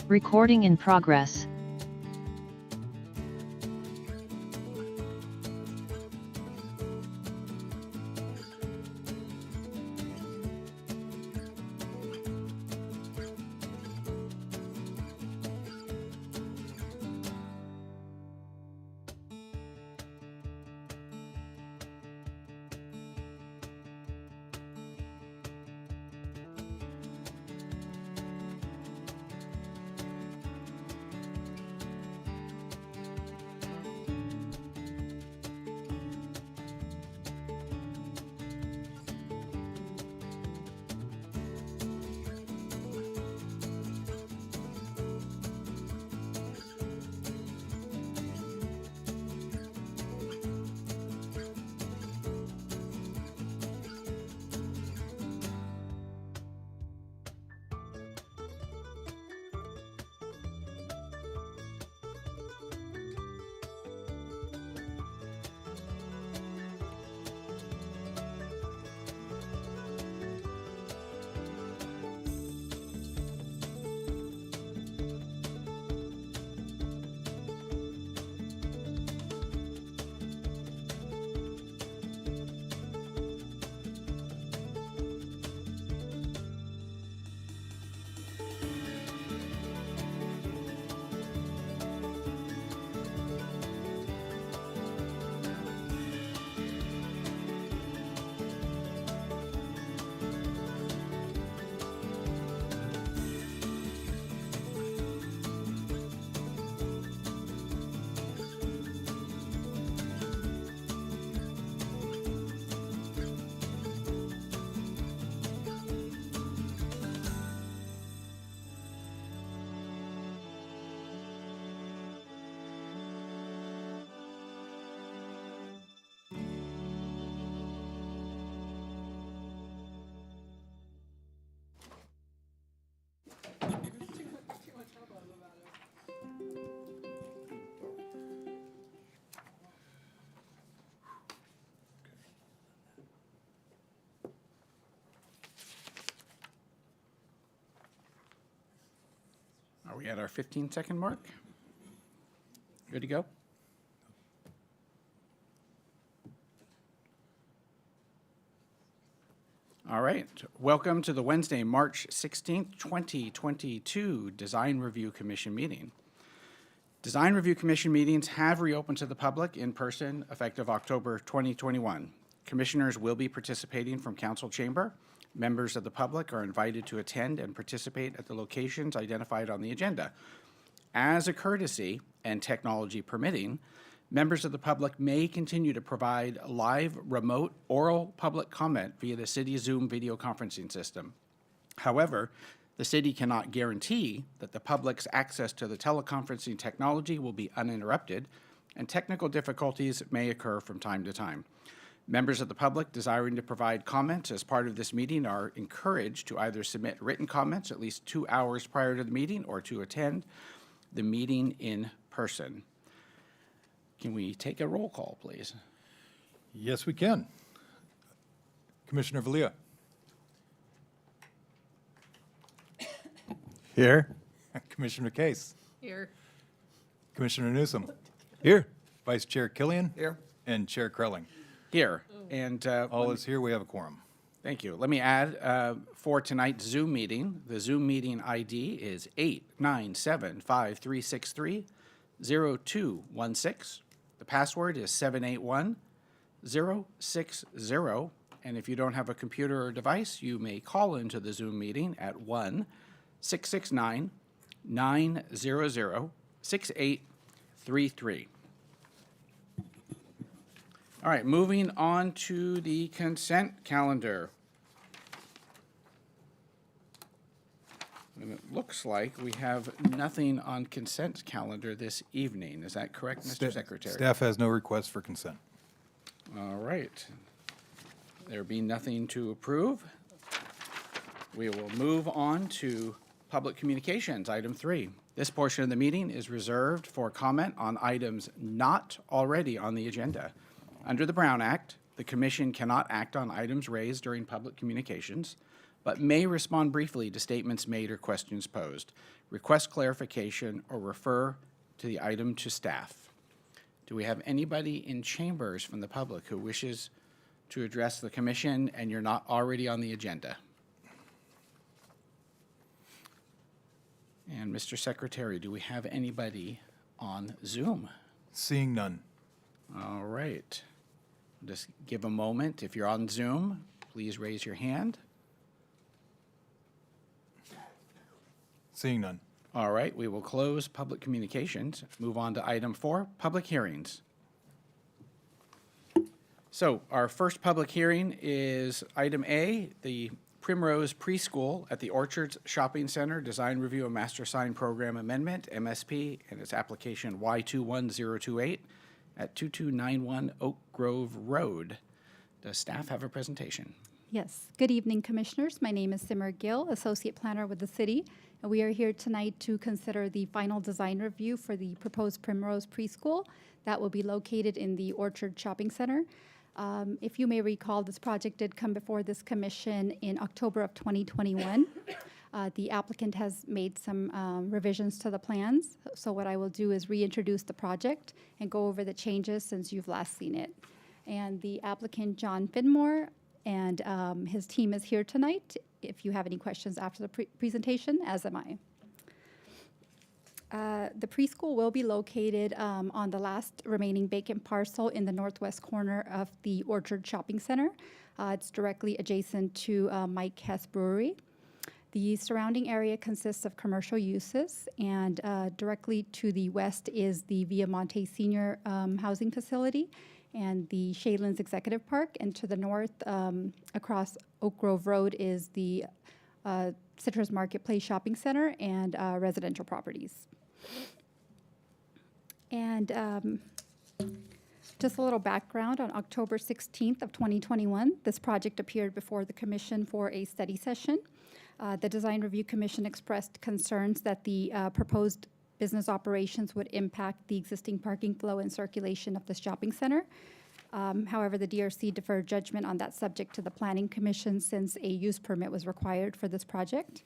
Recording in progress. Are we at our 15-second mark? Good to go? All right. Welcome to the Wednesday, March 16th, 2022 Design Review Commission meeting. Design Review Commission meetings have reopened to the public in person effective October 2021. Commissioners will be participating from council chamber. Members of the public are invited to attend and participate at the locations identified on the agenda. As a courtesy, and technology permitting, members of the public may continue to provide live, remote, oral public comment via the city Zoom video conferencing system. However, the city cannot guarantee that the public's access to the teleconferencing technology will be uninterrupted, and technical difficulties may occur from time to time. Members of the public desiring to provide comments as part of this meeting are encouraged to either submit written comments at least 2 hours prior to the meeting or to attend the meeting in person. Can we take a roll call, please? Yes, we can. Commissioner Valia. Here. Commissioner Case. Here. Commissioner Newsom. Here. Vice Chair Killian. Here. And Chair Krelling. Here. And All is here. We have a quorum. thank you. Let me add for tonight's Zoom meeting, the Zoom meeting ID is 89753630216. The password is 781060. And if you don't have a computer or device, you may call into the Zoom meeting at 1-669-900-6833. All right, moving on to the consent calendar. And it looks like we have nothing on consent calendar this evening. Is that correct, Mr. Secretary? Staff has no requests for consent. All right. There being nothing to approve, we will move on to public communications, item 3. This portion of the meeting is reserved for comment on items not already on the agenda. Under the Brown Act, the Commission cannot act on items raised during public communications. but may respond briefly to statements made or questions posed, request clarification, or refer to the item to staff. Do we have anybody in chambers from the public who wishes to address the commission and you're not already on the agenda? And Mr. Secretary, do we have anybody on Zoom? Seeing none. All right. Just give a moment. If you're on Zoom, please raise your hand. Seeing none. All right, we will close public communications. Move on to item 4, public hearings. So our first public hearing is item A, the Primrose Preschool at the Orchards Shopping Center, Design Review and Master Sign Program Amendment, MSP, and its application Y21028 at 2291 Oak Grove Road. Does staff have a presentation? Yes. Good evening, Commissioners. My name is Simmer Gill, Associate Planner with the City, and we are here tonight to consider the final design review for the proposed Primrose Preschool that will be located in the Orchard Shopping Center. If you may recall, this project did come before this commission in October of 2021. The applicant has made some revisions to the plans, so what I will do is reintroduce the project and go over the changes since you've last seen it. And the applicant, John Finmore, and his team is here tonight if you have any questions after the presentation, as am I. The preschool will be located on the last remaining vacant parcel in the northwest corner of the Orchard Shopping Center. It's directly adjacent to Mike Hess Brewery. The surrounding area consists of commercial uses, and directly to the west is the Via Monte Senior Housing Facility and the Shaylands Executive Park, and to the north across Oak Grove Road is the Citrus Marketplace Shopping Center and residential properties. And just a little background, on October 16th of 2021, this project appeared before the Commission for a study session. The Design Review Commission expressed concerns that the proposed business operations would impact the existing parking flow and circulation of the shopping center. However, the DRC deferred judgment on that subject to the Planning Commission since a use permit was required for this project.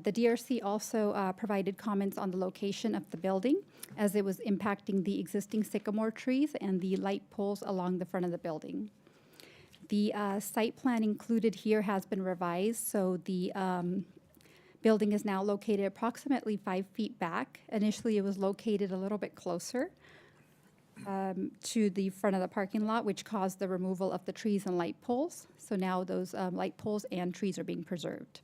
The DRC also provided comments on the location of the building, as it was impacting the existing sycamore trees and the light poles along the front of the building. The site plan included here has been revised, so the building is now located approximately 5 feet back. Initially, it was located a little bit closer to the front of the parking lot, which caused the removal of the trees and light poles. So now those light poles and trees are being preserved.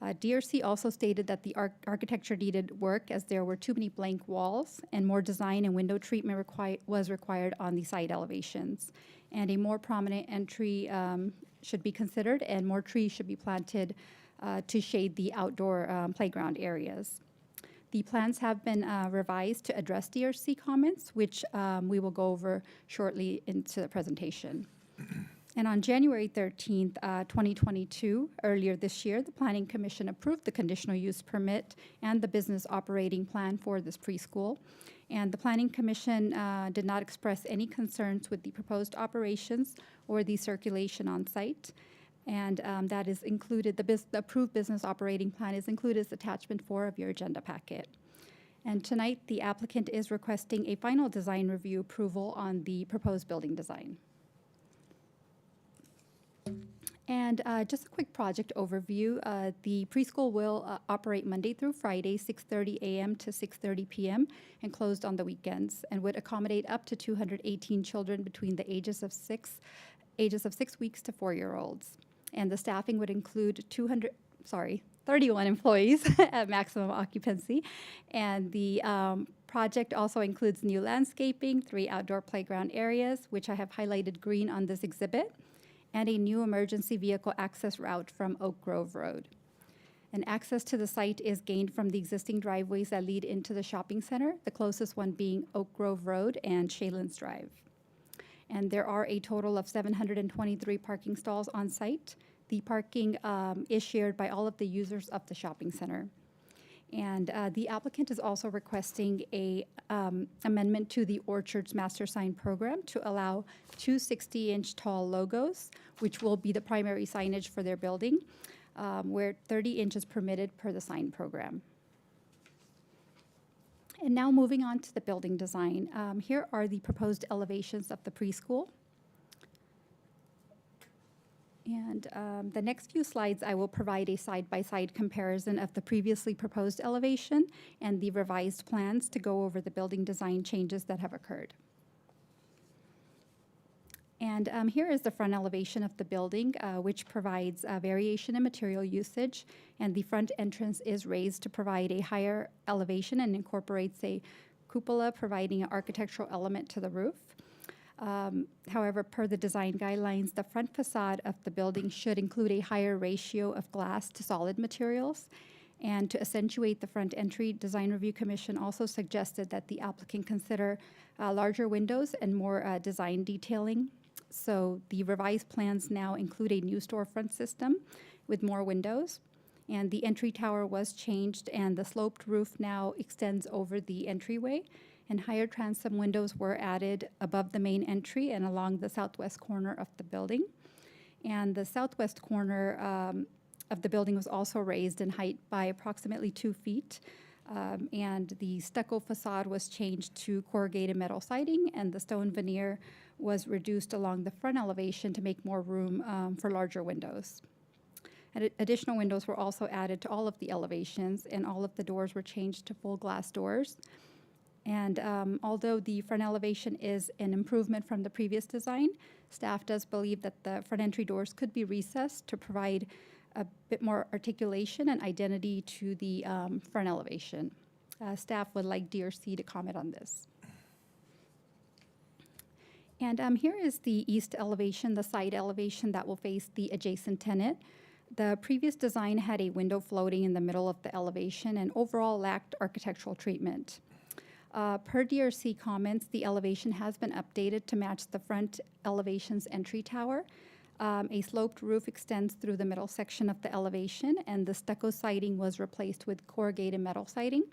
DRC also stated that the architecture needed work as there were too many blank walls, and more design and window treatment was required on the side elevations. And a more prominent entry should be considered, and more trees should be planted to shade the outdoor playground areas. The plans have been revised to address DRC comments, which we will go over shortly into the presentation. And on January 13th, 2022, earlier this year, the Planning Commission approved the conditional use permit and the business operating plan for this preschool. And the Planning Commission did not express any concerns with the proposed operations or the circulation on site. And that is included, the approved business operating plan is included as attachment 4 of your agenda packet. And tonight, the applicant is requesting a final design review approval on the proposed building design. And just a quick project overview. The preschool will operate Monday through Friday, 6:30 a.m. to 6:30 p.m. and closed on the weekends, and would accommodate up to 218 children between the ages of 6 weeks to 4-year-olds. And the staffing would include 31 employees at maximum occupancy. And the project also includes new landscaping, 3 outdoor playground areas, which I have highlighted green on this exhibit, and a new emergency vehicle access route from Oak Grove Road. And access to the site is gained from the existing driveways that lead into the shopping center, the closest one being Oak Grove Road and Shaylands Drive. And there are a total of 723 parking stalls on site. The parking is shared by all of the users of the shopping center. And the applicant is also requesting a amendment to the Orchards Master Sign Program to allow 2 60-inch tall logos, which will be the primary signage for their building. where 30 inches permitted per the sign program. And now moving on to the building design. Here are the proposed elevations of the preschool. And the next few slides, I will provide a side-by-side comparison of the previously proposed elevation and the revised plans to go over the building design changes that have occurred. And here is the front elevation of the building, which provides variation in material usage, and the front entrance is raised to provide a higher elevation and incorporates a cupola, providing an architectural element to the roof. However, per the design guidelines, the front facade of the building should include a higher ratio of glass to solid materials. And to accentuate the front entry, Design Review Commission also suggested that the applicant consider larger windows and more design detailing. So the revised plans now include a new storefront system with more windows. And the entry tower was changed, and the sloped roof now extends over the entryway. And higher transom windows were added above the main entry and along the southwest corner of the building. And the southwest corner of the building was also raised in height by approximately 2 feet. And the stucco facade was changed to corrugated metal siding, and the stone veneer was reduced along the front elevation to make more room for larger windows. And additional windows were also added to all of the elevations, and all of the doors were changed to full glass doors. And although the front elevation is an improvement from the previous design, staff does believe that the front entry doors could be recessed to provide a bit more articulation and identity to the front elevation. Staff would like DRC to comment on this. And here is the east elevation, the side elevation that will face the adjacent tenant. The previous design had a window floating in the middle of the elevation and overall lacked architectural treatment. Per DRC comments, the elevation has been updated to match the front elevation's entry tower. A sloped roof extends through the middle section of the elevation, and the stucco siding was replaced with corrugated metal siding.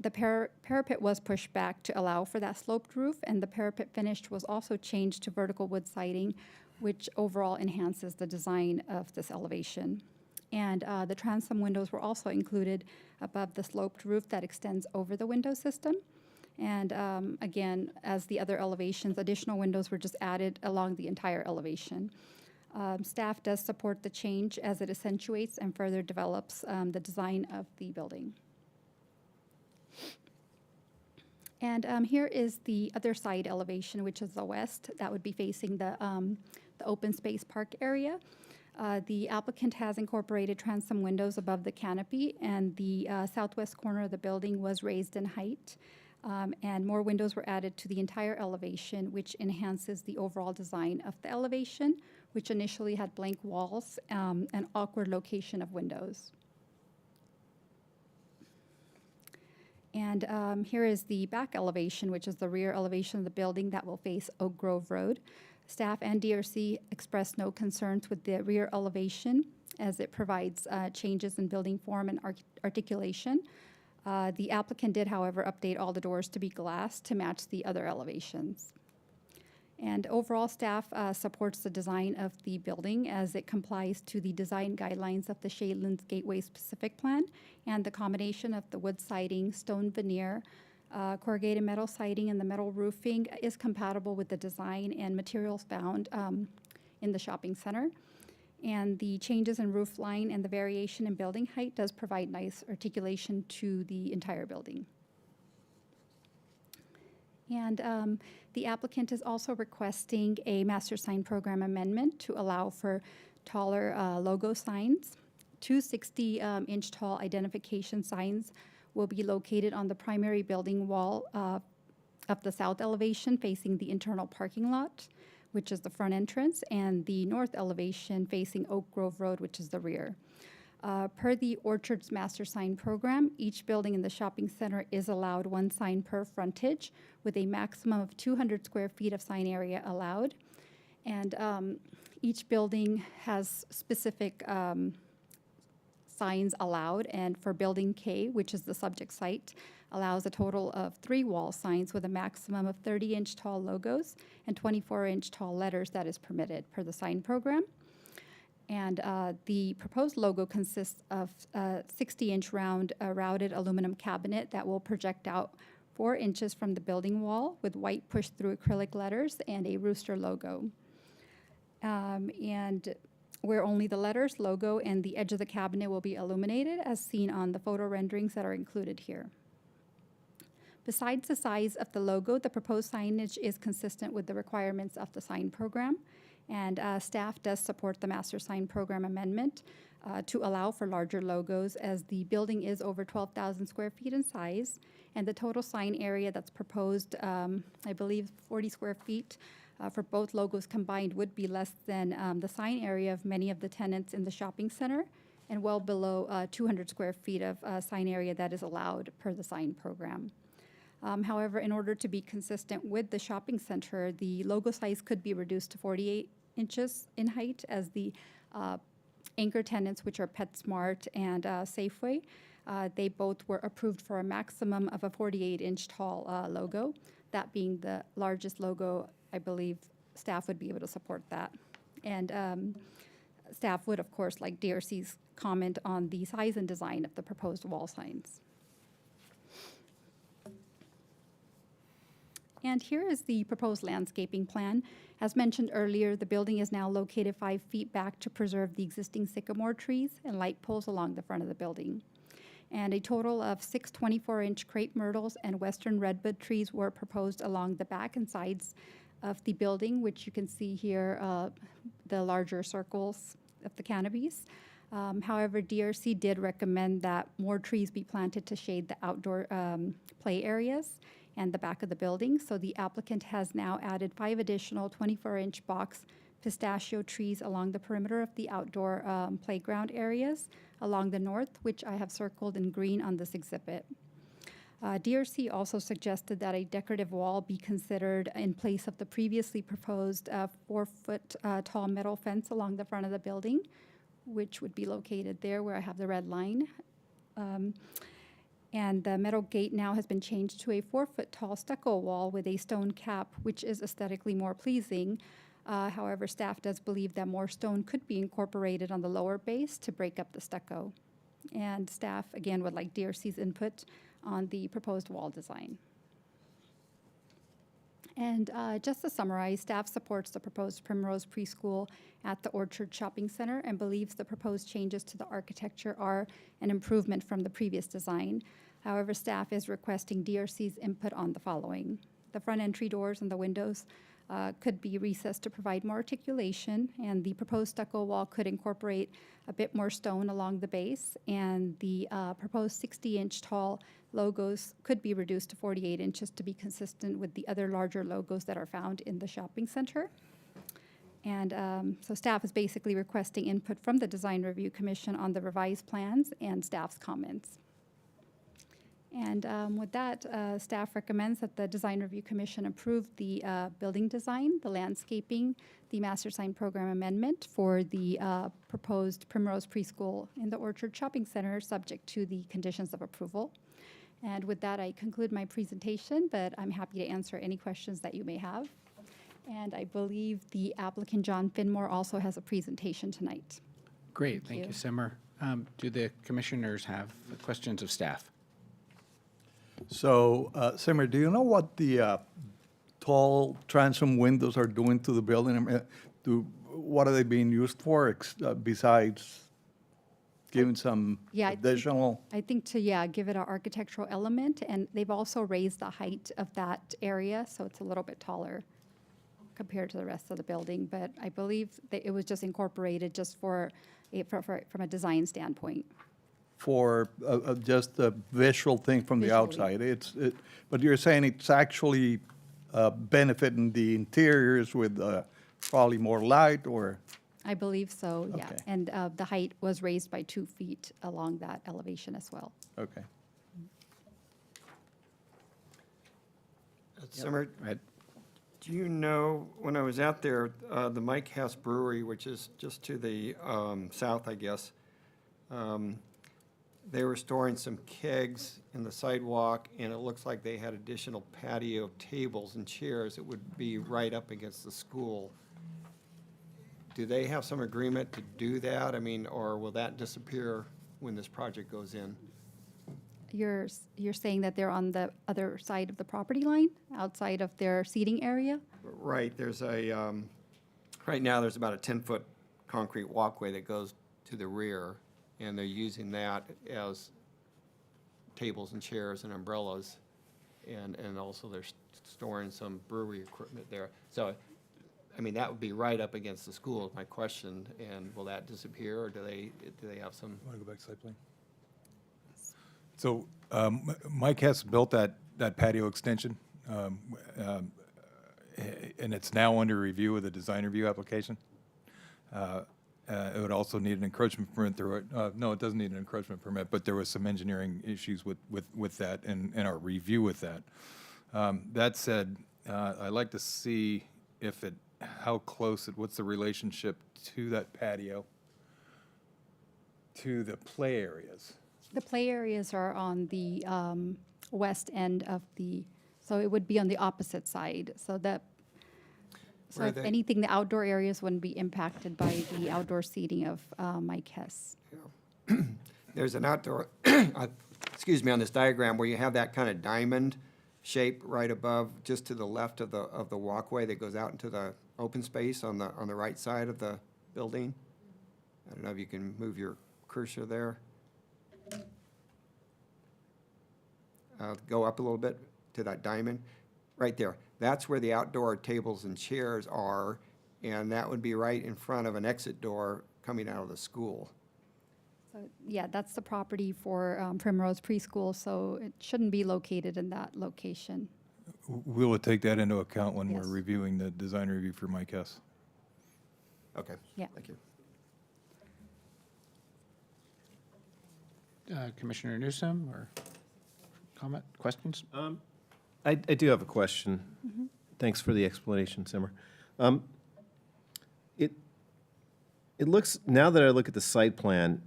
The parapet was pushed back to allow for that sloped roof, and the parapet finish was also changed to vertical wood siding, which overall enhances the design of this elevation. And the transom windows were also included above the sloped roof that extends over the window system. And again, as the other elevations, additional windows were just added along the entire elevation. Staff does support the change as it accentuates and further develops the design of the building. And here is the other side elevation, which is the west. That would be facing the open space park area. The applicant has incorporated transom windows above the canopy, and the southwest corner of the building was raised in height. And more windows were added to the entire elevation, which enhances the overall design of the elevation, which initially had blank walls and awkward location of windows. And here is the back elevation, which is the rear elevation of the building that will face Oak Grove Road. Staff and DRC expressed no concerns with the rear elevation as it provides changes in building form and articulation. The applicant did, however, update all the doors to be glass to match the other elevations. And overall, staff supports the design of the building as it complies to the design guidelines of the Shadelands Gateway Specific Plan, and the combination of the wood siding, stone veneer, corrugated metal siding, and the metal roofing is compatible with the design and materials found in the shopping center. And the changes in roof line and the variation in building height does provide nice articulation to the entire building. And the applicant is also requesting a master sign program amendment to allow for taller logo signs. Two 60-inch tall identification signs will be located on the primary building wall of the south elevation facing the internal parking lot, which is the front entrance, and the north elevation facing Oak Grove Road, which is the rear. Per the Orchards Master Sign Program, each building in the shopping center is allowed one sign per frontage with a maximum of 200 square feet of sign area allowed. And each building has specific signs allowed, and for Building K, which is the subject site, allows a total of 3 wall signs with a maximum of 30-inch tall logos and 24-inch tall letters that is permitted per the sign program. And the proposed logo consists of a 60-inch round routed aluminum cabinet that will project out 4 inches from the building wall with white push-through acrylic letters and a rooster logo. And where only the letters, logo, and the edge of the cabinet will be illuminated, as seen on the photo renderings that are included here. Besides the size of the logo, the proposed signage is consistent with the requirements of the sign program, and staff does support the master sign program amendment to allow for larger logos, as the building is over 12,000 square feet in size, and the total sign area that's proposed, I believe 40 square feet, for both logos combined would be less than the sign area of many of the tenants in the shopping center, and well below 200 square feet of sign area that is allowed per the sign program. However, in order to be consistent with the shopping center, the logo size could be reduced to 48 inches in height, as the anchor tenants, which are PetSmart and Safeway, they both were approved for a maximum of a 48-inch tall logo. That being the largest logo, I believe staff would be able to support that. And staff would, of course, like DRC's comment on the size and design of the proposed wall signs. And here is the proposed landscaping plan. As mentioned earlier, the building is now located 5 feet back to preserve the existing sycamore trees and light poles along the front of the building. And a total of 6 24-inch crepe myrtles and western redbud trees were proposed along the back and sides of the building, which you can see here, the larger circles of the canopies. However, DRC did recommend that more trees be planted to shade the outdoor play areas and the back of the building. So the applicant has now added 5 additional 24-inch box pistachio trees along the perimeter of the outdoor playground areas along the north, which I have circled in green on this exhibit. DRC also suggested that a decorative wall be considered in place of the previously proposed 4-foot tall metal fence along the front of the building, which would be located there where I have the red line. And the metal gate now has been changed to a 4-foot tall stucco wall with a stone cap, which is aesthetically more pleasing. However, staff does believe that more stone could be incorporated on the lower base to break up the stucco. And staff, again, would like DRC's input on the proposed wall design. And just to summarize, staff supports the proposed Primrose Preschool at the Orchard Shopping Center and believes the proposed changes to the architecture are an improvement from the previous design. However, staff is requesting DRC's input on the following. The front entry doors and the windows could be recessed to provide more articulation, and the proposed stucco wall could incorporate a bit more stone along the base, and the proposed 60-inch tall logos could be reduced to 48 inches to be consistent with the other larger logos that are found in the shopping center. And so staff is basically requesting input from the Design Review Commission on the revised plans and staff's comments. And with that, staff recommends that the Design Review Commission approve the building design, the landscaping, the master sign program amendment for the proposed Primrose Preschool in the Orchard Shopping Center, subject to the conditions of approval. And with that, I conclude my presentation, but I'm happy to answer any questions that you may have. And I believe the applicant, John Finmore, also has a presentation tonight. Great, thank you, Simmer. Do the commissioners have questions of staff? So, Simmer, do you know what the tall transom windows are doing to the building? I mean, what are they being used for besides giving some additional? I think to, give it an architectural element, and they've also raised the height of that area, so it's a little bit taller compared to the rest of the building. But I believe that it was just incorporated just from a design standpoint. For just a visual thing from the Visually. outside. But you're saying it's actually benefiting the interiors with probably more light, or? I believe so, yeah. Okay. And the height was raised by 2 feet along that elevation as well. Okay. Simmer, Go ahead. do you know, when I was out there, the Mike House Brewery, which is just to the south, I guess, they were storing some kegs in the sidewalk, and it looks like they had additional patio tables and chairs that would be right up against the school. do they have some agreement to do that? I mean, or will that disappear when this project goes in? You're saying that they're on the other side of the property line, outside of their seating area? Right, there's right now, there's about a 10-foot concrete walkway that goes to the rear, and they're using that as tables and chairs and umbrellas, and also they're storing some brewery equipment there. So, I mean, that would be right up against the school, is my question, and will that disappear, or do they have some? Want to go back to site plan? So Mike Hess built that patio extension, and it's now under review with a design review application. It would also need an encroachment permit through it. No, it doesn't need an encroachment permit, but there was some engineering issues with that and our review with that. That said, I'd like to see how close what's the relationship to that patio to the play areas? The play areas are on the west end of so it would be on the opposite side. So Where if they- anything, the outdoor areas wouldn't be impacted by the outdoor seating of Mike Hess. There's an outdoor, excuse me, on this diagram where you have that kind of diamond shape right above, just to the left of the walkway that goes out into the open space on the right side of the building. I don't know if you can move your cursor there. Go up a little bit to that diamond, right there. That's where the outdoor tables and chairs are, and that would be right in front of an exit door coming out of the school. So, yeah, that's the property for Primrose Preschool, so it shouldn't be located in that location. We will take that into account when we're Yes. reviewing the design review for Mike Hess. Okay. Yeah. Thank you. Commissioner Newsom, or comment, questions? I do have a question. Thanks for the explanation, Simmer. It looks, now that I look at the site plan,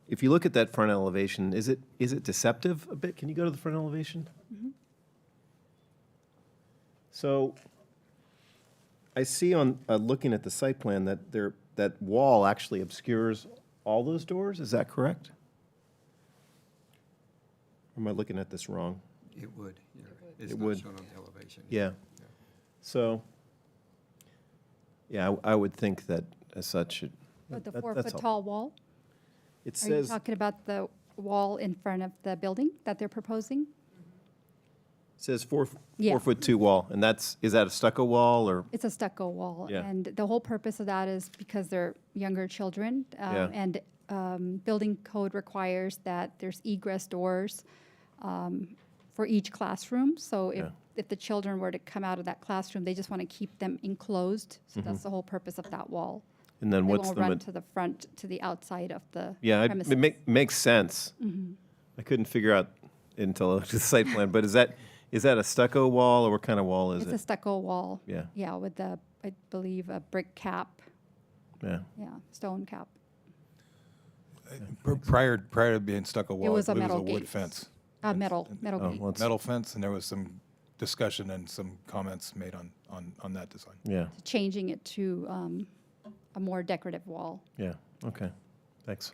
if you look at that front elevation, is it deceptive a bit? Can you go to the front elevation? So I see on, looking at the site plan that that wall actually obscures all those doors, is that correct? Or am I looking at this wrong? It would, yeah. It's It not would. shown on the elevation. Yeah. So, yeah, I would think that as such, But the that's 4-foot helpful. tall wall? It Are you says, talking about the wall in front of the building that they're proposing? says Yeah. 4'2" wall, and is that a stucco wall or? It's a stucco wall. Yeah. And the whole purpose of that is because they're younger children. Yeah. And building code requires that there's egress doors for each classroom. So Yeah. if the children were to come out of that classroom, they just want to keep them enclosed. So that's the whole purpose of that wall. And then They what's won't the, run to the front, to the outside of the yeah, premises. it makes sense. I couldn't figure out until I looked at the site plan, but is that a stucco wall, or what kind of wall is It's a it? stucco wall. Yeah. Yeah, with I believe, a brick cap, Yeah, stone cap. Prior to being stucco wall, was a it was metal a wood gate. fence. Metal Oh, gate. well, it's- Metal fence, and there was some discussion and some comments made on that design. yeah, Changing it to a more decorative wall. yeah, okay, thanks.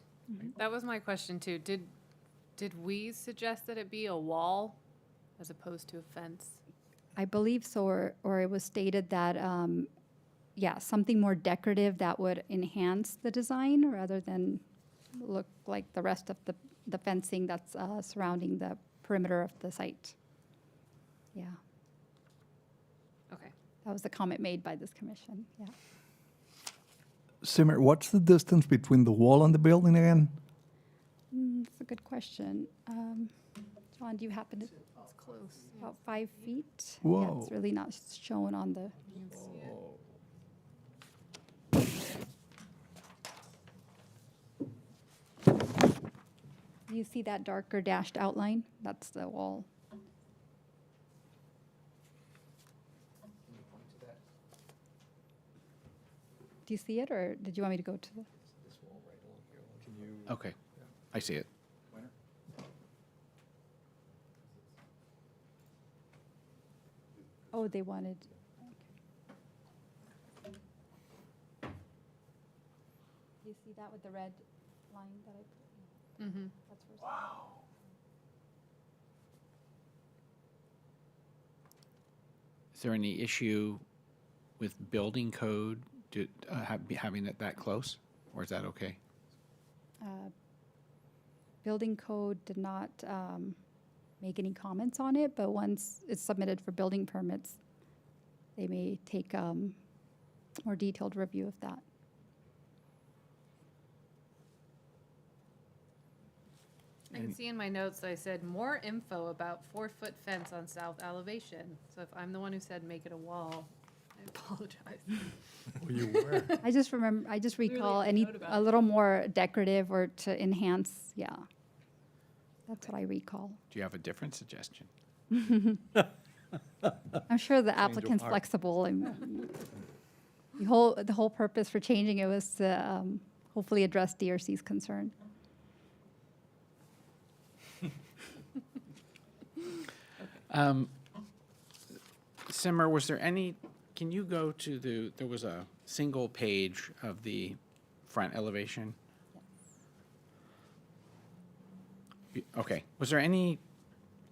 That was my question too. Did we suggest that it be a wall as opposed to a fence? I believe so, or it was stated that, something more decorative that would enhance the design rather than look like the rest of the fencing that's surrounding the perimeter of the site. Yeah, Okay. that was the comment made by this commission, yeah. Simmer, what's the distance between the wall and the building again? That's a good question. John, do you happen to? It's close. About 5 feet? Yeah, Whoa. it's really not shown on the, you see that darker dashed outline? That's the wall. Do you see it, or did you want me to go to the? Okay, I see it. Oh, they wanted, Do you see that with the red line that I put? Mm-hmm. That's where. Is there any issue with building code having it that close, or is that okay? Building code did not make any comments on it, but once it's submitted for building permits, they may take more detailed review of that. I can see in my notes, I said more info about 4-foot fence on south elevation. So if I'm the one who said make it a wall, I apologize. You were. I just recall Clearly I wrote about a it. little more decorative or to enhance, yeah. That's what I recall. Do you have a different suggestion? I'm sure the applicant's heart. flexible and the whole purpose for changing it was to hopefully address DRC's concern. Simmer, was there any, can you go to there was a single page of the front elevation? Okay, was there any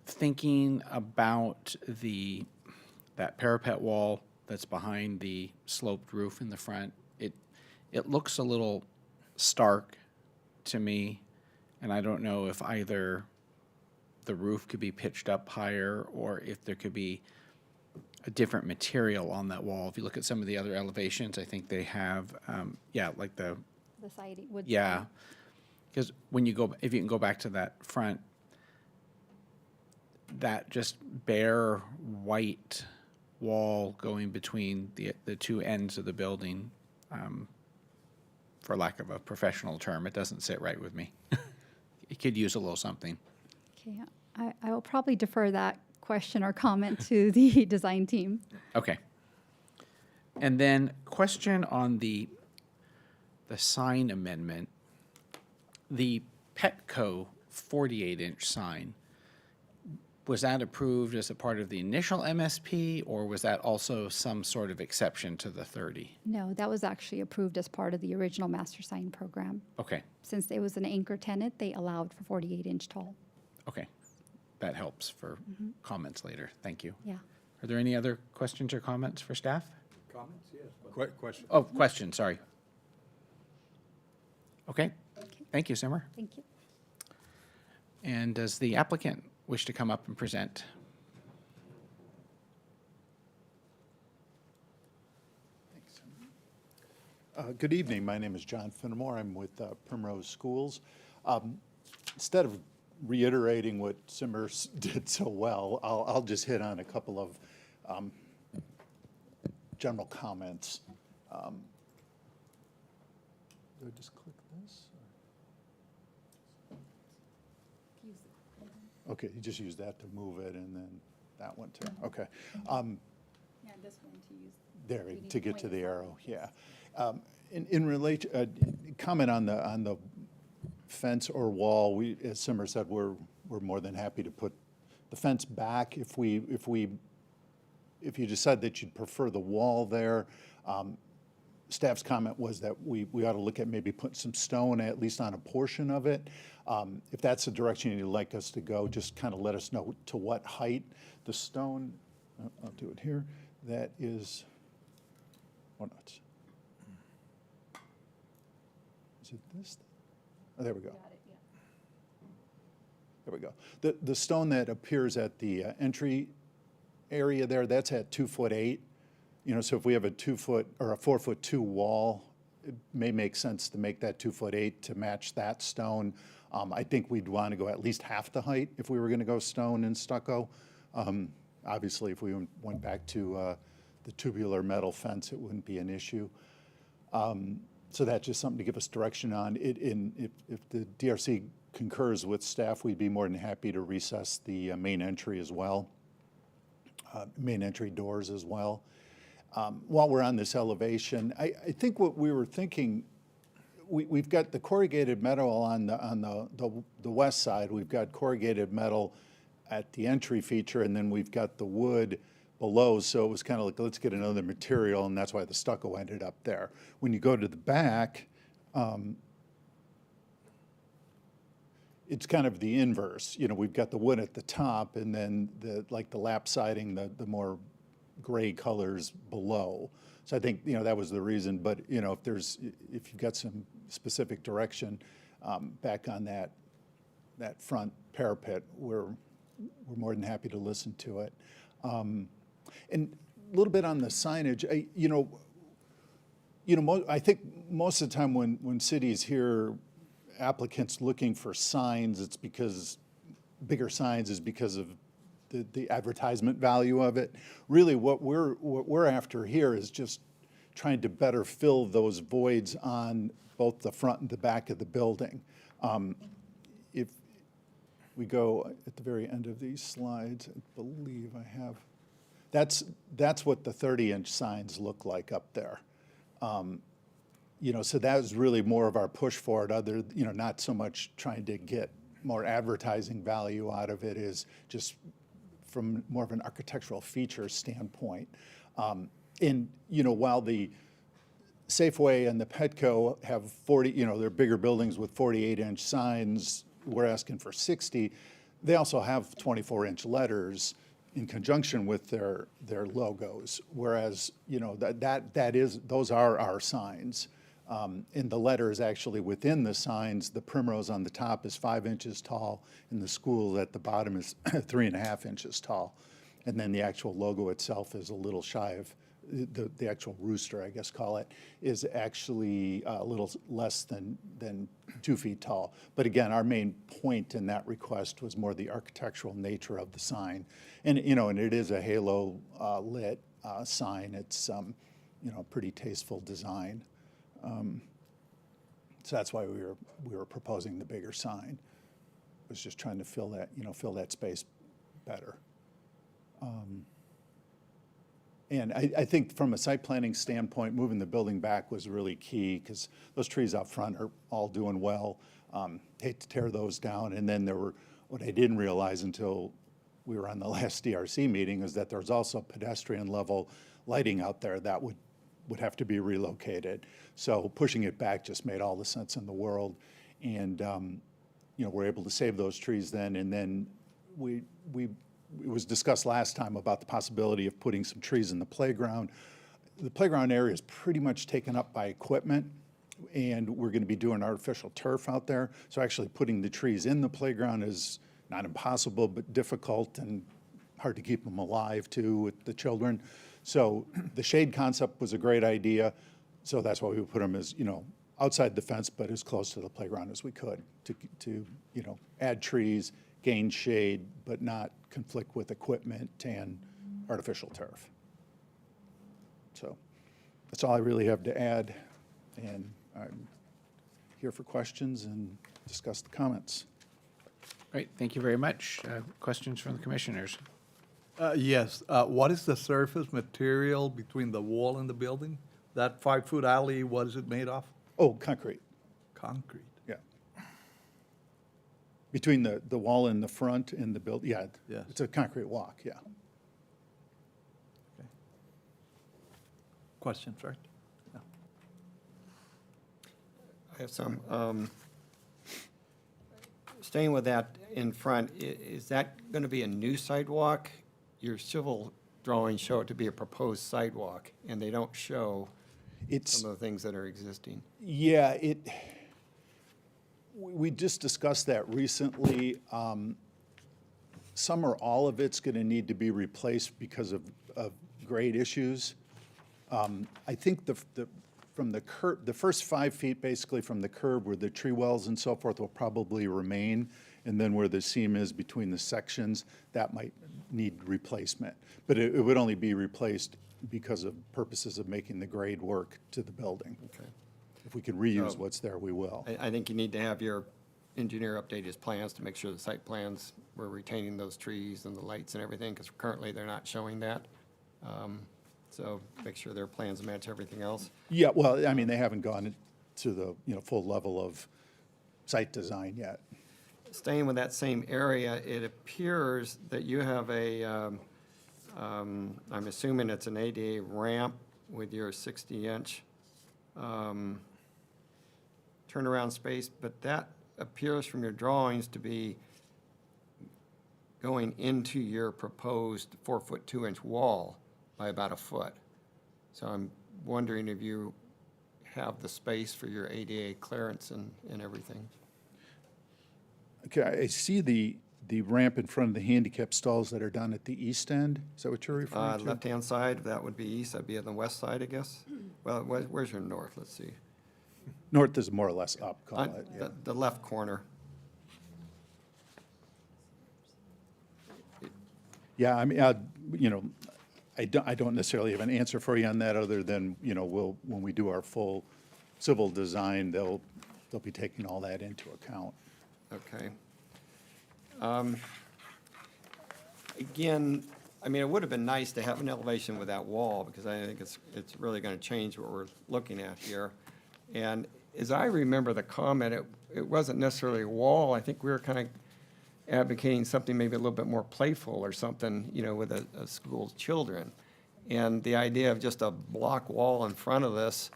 thinking about that parapet wall that's behind the sloped roof in the front? It looks a little stark to me, and I don't know if either the roof could be pitched up higher or if there could be a different material on that wall. If you look at some of the other elevations, I think they have, like the, The siding would. yeah. Because if you can go back to that front, that just bare white wall going between the two ends of the building, for lack of a professional term, it doesn't sit right with me. It could use a little something. Okay, I will probably defer that question or comment to the design team. Okay. And then question on the sign amendment. The Petco 48-inch sign, was that approved as a part of the initial MSP, or was that also some sort of exception to the 30? No, that was actually approved as part of the original master sign program. Okay, Since it was an anchor tenant, they allowed for 48-inch tall. okay. That helps for comments later. Thank you. Yeah. Are there any other questions or comments for staff? Comments, yes. Question. Oh, question, sorry. Okay, thank you, Simmer. Thank you. And does the applicant wish to come up and present? Good evening. My name is John Finnemore. I'm with Primrose Schools. Instead of reiterating what Simmer did so well, I'll just hit on a couple of general comments. Do I just click this? Okay, you just use that to move it, and then that one too. Okay. Yeah, this one to use. There, to get to the arrow, yeah. In relation, comment on the fence or wall, we, as Simmer said, we're more than happy to put the fence back if you decide that you'd prefer the wall there. Staff's comment was that we ought to look at maybe putting some stone at least on a portion of it. If that's the direction you'd like us to go, just kind of let us know to what height. The stone, I'll do it here, that is, oh no, is it this? Oh, there we go. There we go. The stone that appears at the entry area there, that's at 2'8". You know, so if we have a 2-foot or a 4'2" wall, it may make sense to make that 2'8" to match that stone. I think we'd want to go at least half the height if we were going to go stone and stucco. Obviously, if we went back to the tubular metal fence, it wouldn't be an issue. So that's just something to give us direction on. If the DRC concurs with staff, we'd be more than happy to recess the main entry as well, main entry doors as well. While we're on this elevation, I think what we were thinking, we've got the corrugated metal on the west side. We've got corrugated metal at the entry feature, and then we've got the wood below. So it was kind of like, let's get another material, and that's why the stucco ended up there. When you go to the back, it's kind of the inverse. You know, we've got the wood at the top and then like the lap siding, the more gray colors below. So I think, you know, that was the reason, but, you know, if you've got some specific direction back on that front parapet, we're more than happy to listen to it. And a little bit on the signage, I think most of the time when cities hear applicants looking for signs, it's because bigger signs is because of the advertisement value of it. Really, what we're after here is just trying to better fill those voids on both the front and the back of the building. If we go at the very end of these slides, I believe I have, that's what the 30-inch signs look like up there. You know, so that was really more of our push for it, not so much trying to get more advertising value out of it, is just from more of an architectural feature standpoint. And, you know, while the Safeway and the Petco have 40, you know, they're bigger buildings with 48-inch signs, we're asking for 60. They also have 24-inch letters in conjunction with their logos, whereas, you know, those are our signs. And the letter is actually within the signs. The primrose on the top is 5 inches tall, and the school at the bottom is 3.5 inches tall. And then the actual logo itself is a little shy of, the actual rooster, I guess call it, is actually a little less than 2 feet tall. But again, our main point in that request was more the architectural nature of the sign. And, you know, and it is a halo lit sign. It's, you know, a pretty tasteful design. So that's why we were proposing the bigger sign. Was just trying to fill that space better. And I think from a site planning standpoint, moving the building back was really key because those trees out front are all doing well. Hate to tear those down. And then what I didn't realize until we were on the last DRC meeting is that there's also pedestrian level lighting out there that would have to be relocated. So pushing it back just made all the sense in the world. And, you know, we're able to save those trees then. And then it was discussed last time about the possibility of putting some trees in the playground. The playground area is pretty much taken up by equipment, and we're going to be doing artificial turf out there. So actually putting the trees in the playground is not impossible, but difficult and hard to keep them alive too with the children. So the shade concept was a great idea. So that's why we put them as, you know, outside the fence, but as close to the playground as we could to you know, add trees, gain shade, but not conflict with equipment and artificial turf. So that's all I really have to add. And I'm here for questions and discuss the comments. Great, thank you very much. Questions from the commissioners? Yes, what is the surface material between the wall and the building? That 5-foot alley, what is it made of? Oh, concrete, Concrete. yeah. Between the wall in the front and the building, yeah. Yes. It's a concrete walk, yeah. Questions, right? Yeah. I have some. Staying with that in front, is that going to be a new sidewalk? Your civil drawings show it to be a proposed sidewalk, and they don't show It's, some of the things that are existing. yeah, we just discussed that recently. Some or all of it's going to need to be replaced because of grade issues. I think from the curb, the first 5 feet basically from the curb where the tree wells and so forth will probably remain. And then where the seam is between the sections, that might need replacement. But it would only be replaced because of purposes of making the grade work to the building. Okay. If we can reuse what's there, we will. I think you need to have your engineer update his plans to make sure the site plans were retaining those trees and the lights and everything, because currently they're not showing that. So make sure their plans match everything else. Yeah, well, I mean, they haven't gone to the, you know, full level of site design yet. Staying with that same area, it appears that you have a, I'm assuming it's an ADA ramp with your 60-inch turnaround space, but that appears from your drawings to be going into your proposed 4-foot 2-inch wall by about a foot. So I'm wondering if you have the space for your ADA clearance and everything. Okay, I see the ramp in front of the handicap stalls that are down at the east end. Is that what you're referring to? Left-hand side, that would be east, I'd be on the west side, I guess. Well, where's your north? Let's see. North is more or less up, call On it, yeah. the left corner. Yeah, I mean, you know, I don't necessarily have an answer for you on that, other than, you know, when we do our full civil design, they'll be taking all that into account. Okay. Again, I mean, it would have been nice to have an elevation with that wall, because I think it's really going to change what we're looking at here. And as I remember the comment, it wasn't necessarily a wall. I think we were kind of advocating something maybe a little bit more playful or something, you know, with a school's children. And the idea of just a block wall in front of this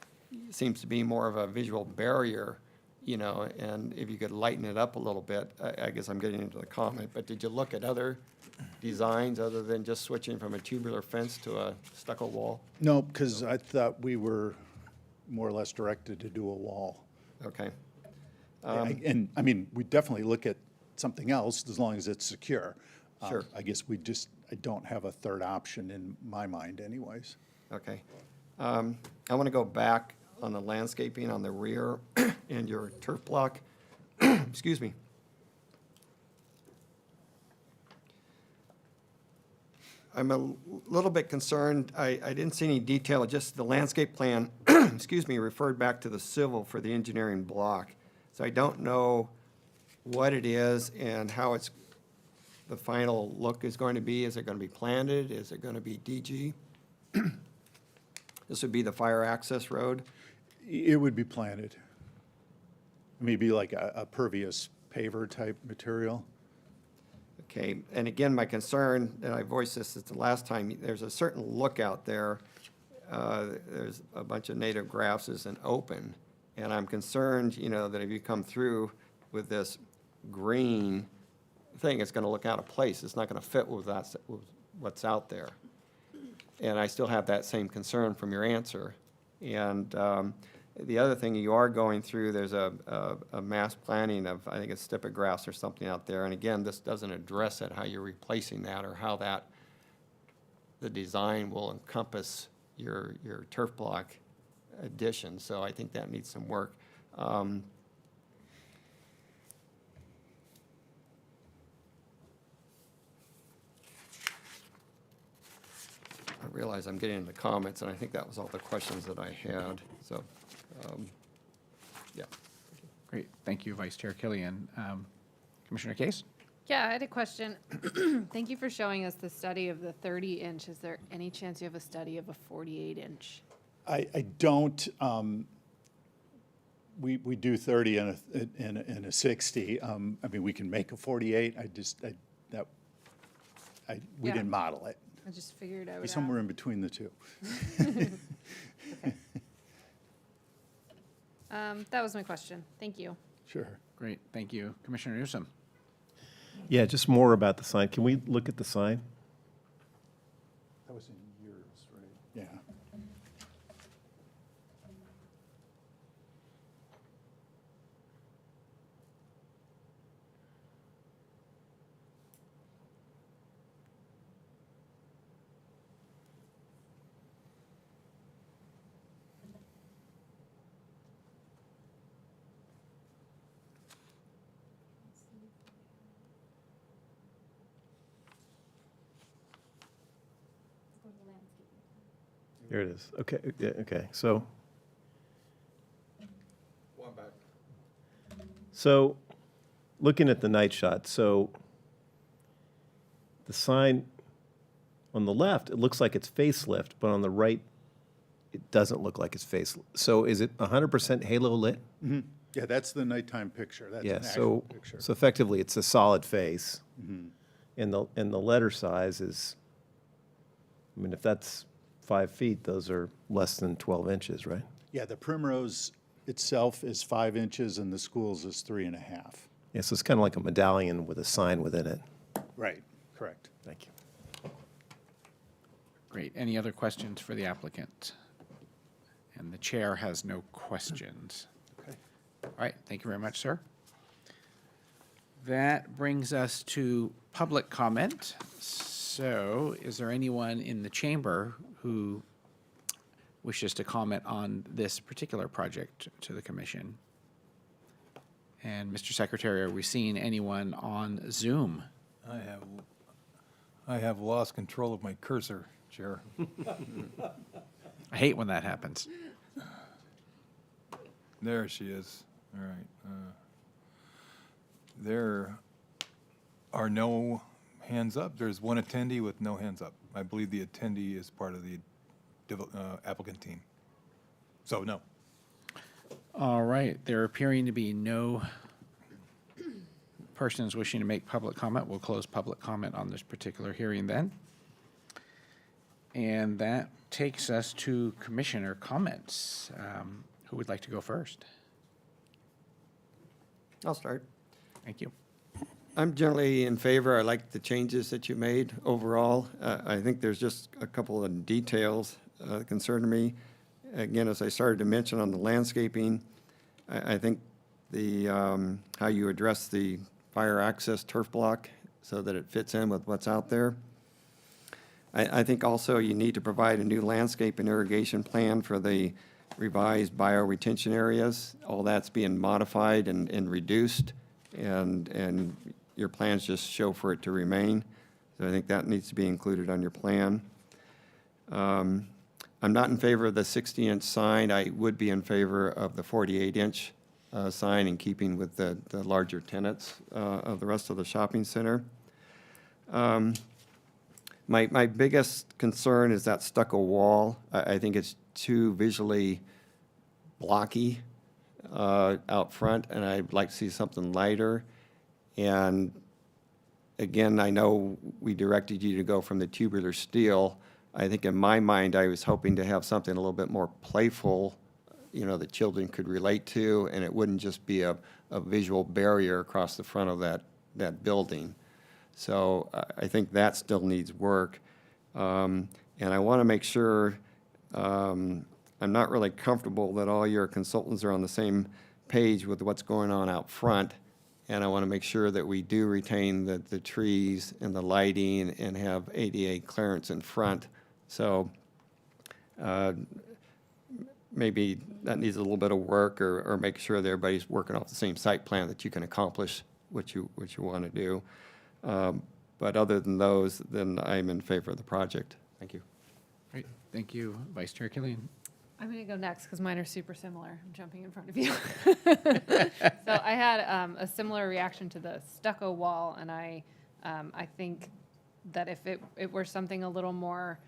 seems to be more of a visual barrier, you know, and if you could lighten it up a little bit, I guess I'm getting into the comment, but did you look at other designs other than just switching from a tubular fence to a stucco wall? No, because I thought we were more or less directed to do a wall. Okay. And, I mean, we definitely look at something else as long as it's secure. Sure. I guess I don't have a third option in my mind anyways. Okay. I want to go back on the landscaping on the rear and your turf block. Excuse me. I'm a little bit concerned. I didn't see any detail, just the landscape plan, excuse me, referred back to the civil for the engineering block. So I don't know what it is and how the final look is going to be. Is it going to be planted? Is it going to be DG? This would be the fire access road. It would be planted. Maybe like a pervious paver type material. Okay, and again, my concern, and I voiced this at the last time, there's a certain look out there. There's a bunch of native grasses and open, and I'm concerned, you know, that if you come through with this green thing, it's going to look out of place. It's not going to fit with what's out there. And I still have that same concern from your answer. And the other thing you are going through, there's a mass planting of, I think it's stipa grass or something out there. And again, this doesn't address it, how you're replacing that or how the design will encompass your turf block addition. So I think that needs some work. I realize I'm getting into comments, and I think that was all the questions that I had. So, yeah. Great, thank you, Vice Chair Killian. Commissioner Case? Yeah, I had a question. Thank you for showing us the study of the 30-inch. Is there any chance you have a study of a 48-inch? I don't, we do 30 and a 60. I mean, we can make a 48. We Yeah. didn't model it. I just figured I would Be ask. somewhere in between the two. That was my question. Thank you. Sure. Great, thank you. Commissioner Newsom? Yeah, just more about the sign. Can we look at the sign? That was in yours, right? Yeah. Here it is. Okay, yeah, okay, so. So, looking at the night shot, so the sign on the left, it looks like it's facelift, but on the right, it doesn't look like it's facelift. So is it 100% halo lit? Yeah, that's the nighttime picture. That's Yeah, an actual so, picture. so effectively, it's a solid face. And the letter size is, if that's 5 feet, those are less than 12 inches, right? Yeah, the primrose itself is 5 inches and the school's is 3.5. Yeah, so it's kind of like a medallion with a sign within it. Right, correct. Thank you. Great. Any other questions for the applicant? And the chair has no questions. Okay. All right, thank you very much, sir. That brings us to public comment. So is there anyone in the chamber who wishes to comment on this particular project to the commission? And Mr. Secretary, are we seeing anyone on Zoom? I have lost control of my cursor, Chair. I hate when that happens. There she is. All right. There are no hands up. There's one attendee with no hands up. I believe the attendee is part of the applicant team. So, no. All right, there appearing to be no persons wishing to make public comment. We'll close public comment on this particular hearing then. And that takes us to commissioner comments. Who would like to go first? I'll start. Thank you. I'm generally in favor. I like the changes that you made overall. I think there's just a couple of details that concern me. Again, as I started to mention on the landscaping, I think the, how you address the fire access turf block so that it fits in with what's out there. I think also you need to provide a new landscape and irrigation plan for the revised bioretention areas. All that's being modified and reduced, and your plans just show for it to remain. So I think that needs to be included on your plan. I'm not in favor of the 60-inch sign. I would be in favor of the 48-inch sign in keeping with the larger tenants of the rest of the shopping center. My biggest concern is that stucco wall. I think it's too visually blocky out front, and I'd like to see something lighter. And again, I know we directed you to go from the tubular steel. I think in my mind, I was hoping to have something a little bit more playful, you know, that children could relate to, and it wouldn't just be a visual barrier across the front of that building. So I think that still needs work. And I want to make sure, I'm not really comfortable that all your consultants are on the same page with what's going on out front. And I want to make sure that we do retain the trees and the lighting and have ADA clearance in front. So maybe that needs a little bit of work, or make sure that everybody's working off the same site plan that you can accomplish what you want to do. But other than those, then I'm in favor of the project. Thank you. Great. Thank you, Vice Chair Killian. I'm going to go next because mine are super similar. I'm jumping in front of you. So I had a similar reaction to the stucco wall, and I think that if it were something a little more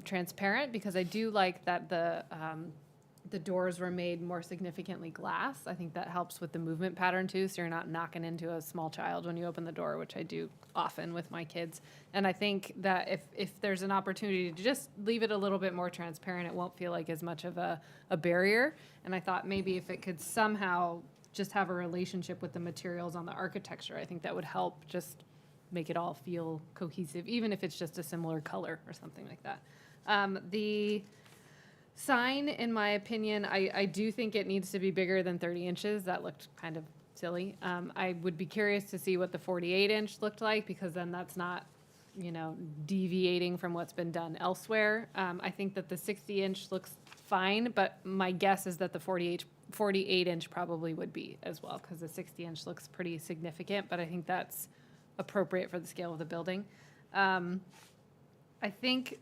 transparent, because I do like that the doors were made more significantly glass. I think that helps with the movement pattern too, so you're not knocking into a small child when you open the door, which I do often with my kids. And I think that if there's an opportunity to just leave it a little bit more transparent, it won't feel like as much of a barrier. And I thought maybe if it could somehow just have a relationship with the materials on the architecture, I think that would help just make it all feel cohesive, even if it's just a similar color or something like that. The sign, in my opinion, I do think it needs to be bigger than 30 inches. That looked kind of silly. I would be curious to see what the 48-inch looked like, because then that's not, you know, deviating from what's been done elsewhere. I think that the 60-inch looks fine, but my guess is that the 48-inch probably would be as well, because the 60-inch looks pretty significant, but I think that's appropriate for the scale of the building. I think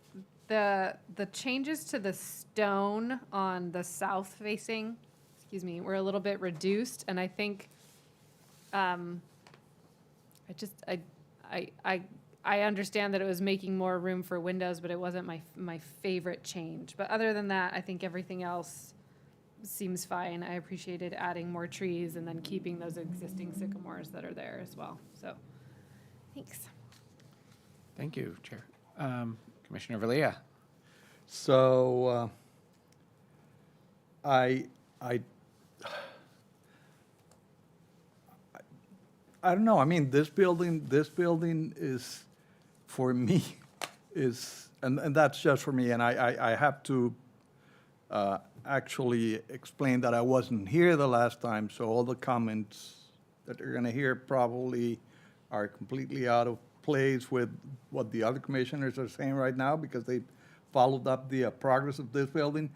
the changes to the stone on the south facing, were a little bit reduced, and I think I understand that it was making more room for windows, but it wasn't my favorite change. But other than that, I think everything else seems fine. I appreciated adding more trees and then keeping those existing sycamores that are there as well. So, thanks. Thank you, Chair. Commissioner Valia. So I I don't know, I mean, this building is, for me, and that's just for me, and I have to actually explain that I wasn't here the last time, so all the comments that you're gonna hear probably are completely out of place with what the other commissioners are saying right now, because they followed up the progress of this building.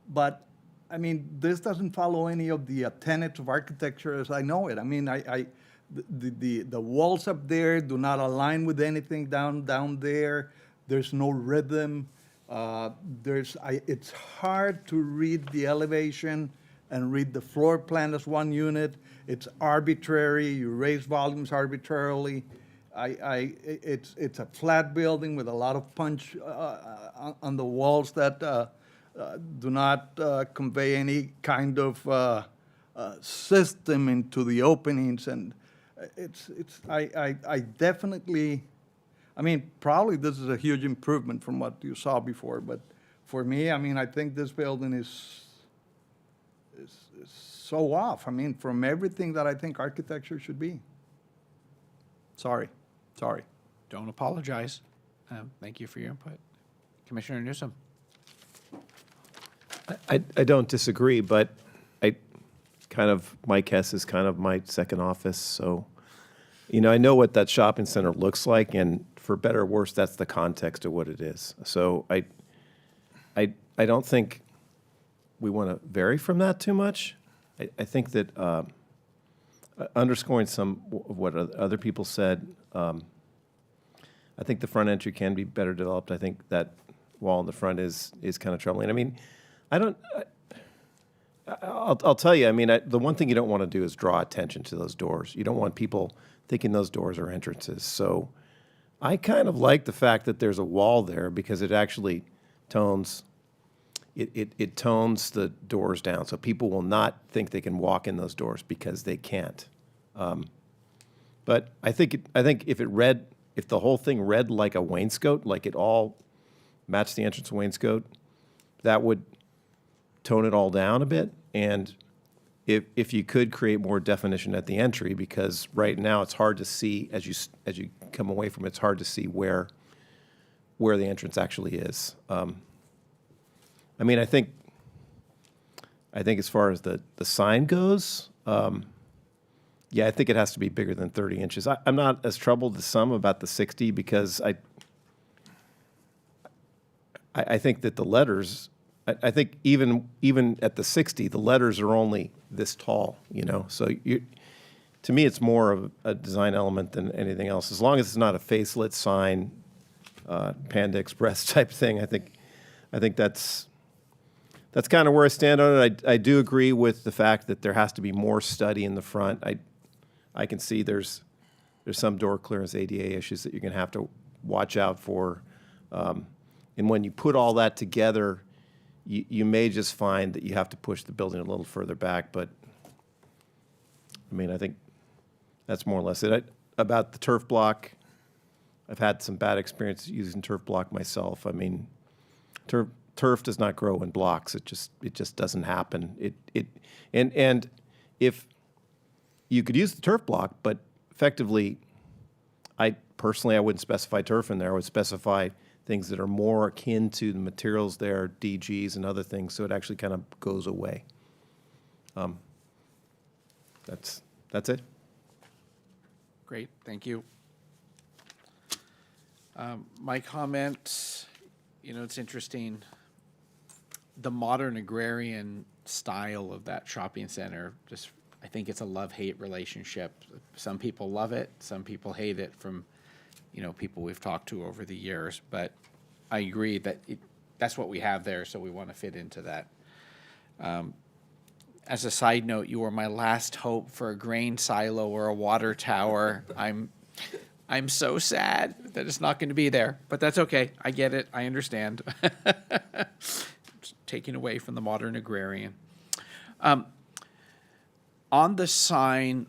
But, I mean, this doesn't follow any of the tenets of architecture as I know it. I mean, the walls up there do not align with anything down there. There's no rhythm. It's hard to read the elevation and read the floor plan as one unit. It's arbitrary. You raise volumes arbitrarily. It's a flat building with a lot of punch on the walls that do not convey any kind of system into the openings, and I definitely, I mean, probably this is a huge improvement from what you saw before, but for me, I mean, I think this building is so off. I mean, from everything that I think architecture should be. Sorry. Don't apologize. Thank you for your input. Commissioner Newsom. I don't disagree, but Mike Hess is kind of my second office, so, I know what that shopping center looks like, and for better or worse, that's the context of what it is. So I don't think we want to vary from that too much. I think that underscoring some of what other people said, I think the front entry can be better developed. I think that wall in the front is kind of troubling. I mean, I'll tell you, I mean, the one thing you don't want to do is draw attention to those doors. You don't want people thinking those doors are entrances. So I kind of like the fact that there's a wall there, because it actually tones the doors down. So people will not think they can walk in those doors because they can't. But I think if the whole thing read like a wainscot, like it all matched the entrance wainscot, that would tone it all down a bit. And if you could create more definition at the entry, because right now it's hard to see as you come away from it, it's hard to see where the entrance actually is. I mean, I think as far as the sign goes, yeah, I think it has to be bigger than 30 inches. I'm not as troubled as some about the 60, because I think that the letters, I think even at the 60, the letters are only this tall, So to me, it's more of a design element than anything else. As long as it's not a facelit sign, Panda Express type thing, I think that's kind of where I stand on it. I do agree with the fact that there has to be more study in the front. I can see there's some door clearance ADA issues that you're going to have to watch out for. And when you put all that together, you may just find that you have to push the building a little further back. But, I mean, I think that's more or less it. About the turf block, I've had some bad experiences using turf block myself. I mean, turf does not grow in blocks. It just doesn't happen. And if you could use the turf block, but effectively, I wouldn't specify turf in there. I would specify things that are more akin to the materials there, DGs and other things, so it actually kind of goes away. That's it. Great, thank you. My comment, it's interesting. The modern agrarian style of that shopping center, I think it's a love-hate relationship. Some people love it, some people hate it, from people we've talked to over the years. But I agree that that's what we have there, so we want to fit into that. As a side note, you were my last hope for a grain silo or a water tower. I'm so sad that it's not going to be there, but that's okay. I get it. I understand. It's taken away from the modern agrarian. On the sign,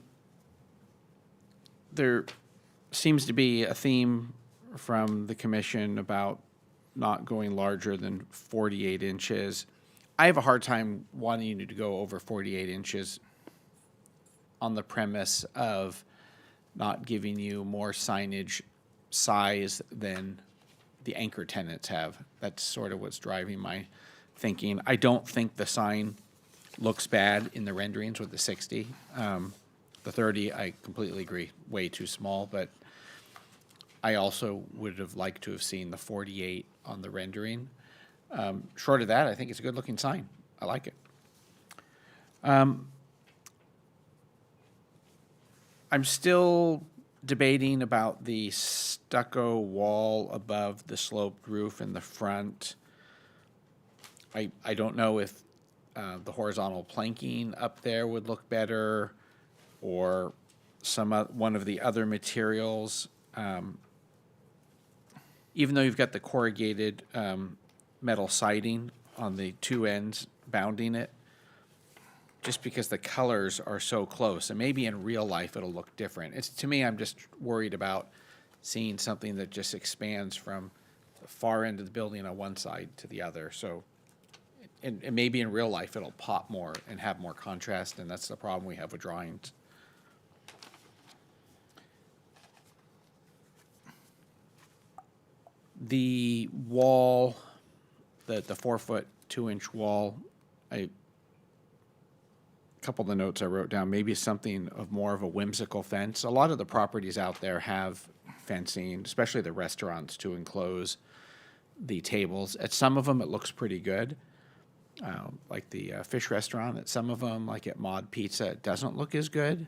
there seems to be a theme from the commission about not going larger than 48 inches. I have a hard time wanting you to go over 48 inches on the premise of not giving you more signage size than the anchor tenants have. That's sort of what's driving my thinking. I don't think the sign looks bad in the renderings with the 60. The 30, I completely agree, way too small, but I also would have liked to have seen the 48 on the rendering. Short of that, I think it's a good-looking sign. I like it. I'm still debating about the stucco wall above the sloped roof in the front. I don't know if the horizontal planking up there would look better, or one of the other materials. Even though you've got the corrugated metal siding on the two ends bounding it, just because the colors are so close, and maybe in real life it'll look different. To me, I'm just worried about seeing something that just expands from the far end of the building on one side to the other. So, and maybe in real life it'll pop more and have more contrast, and that's the problem we have with drawings. The wall, the 4-foot 2-inch wall, a couple of the notes I wrote down, maybe something of more of a whimsical fence. A lot of the properties out there have fencing, especially the restaurants, to enclose the tables. At some of them, it looks pretty good, like the fish restaurant. At some of them, like at Mod Pizza, it doesn't look as good,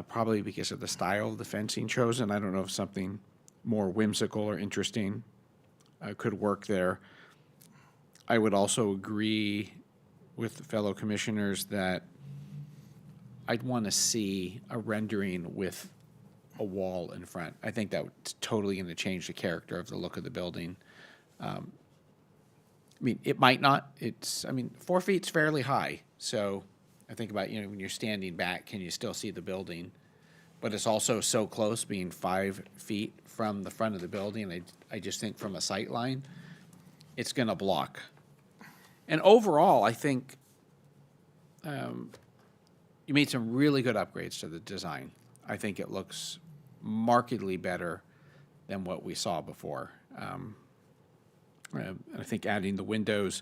probably because of the style of the fencing chosen. I don't know if something more whimsical or interesting could work there. I would also agree with the fellow commissioners that I'd want to see a rendering with a wall in front. I think that's totally going to change the character of the look of the building. I mean, it might not. 4 feet's fairly high. So I think about, when you're standing back, can you still see the building? But it's also so close, being 5 feet from the front of the building. I just think from a sight line, it's going to block. And overall, I think you made some really good upgrades to the design. I think it looks markedly better than what we saw before. I think adding the windows,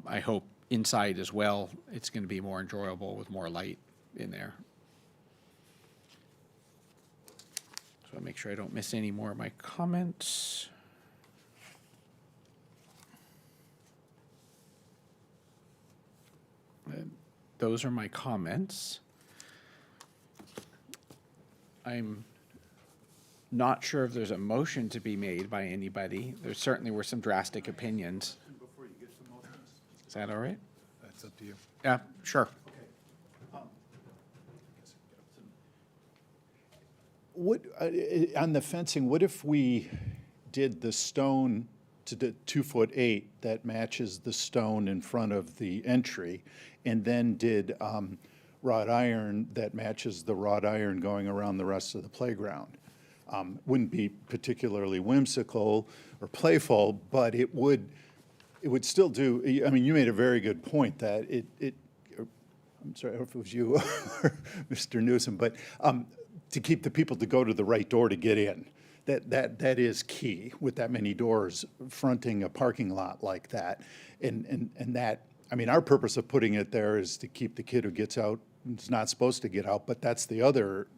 I hope inside as well, it's going to be more enjoyable with more light in there. So I'll make sure I don't miss any more of my comments. Those are my comments. I'm not sure if there's a motion to be made by anybody. There certainly were some drastic opinions. Is that all right? That's up to you. Yeah, sure. What, on the fencing, what if we did the stone to the 2'8" that matches the stone in front of the entry, and then did wrought iron that matches the wrought iron going around the rest of the playground? Wouldn't be particularly whimsical or playful, but it would still do. I mean, you made a very good point that I'm sorry, I don't know if it was you or Mr. Newsom, but to keep the people to go to the right door to get in. That is key with that many doors fronting a parking lot like that. And that, I mean, our purpose of putting it there is to keep the kid who gets out, is not supposed to get out, but that's the other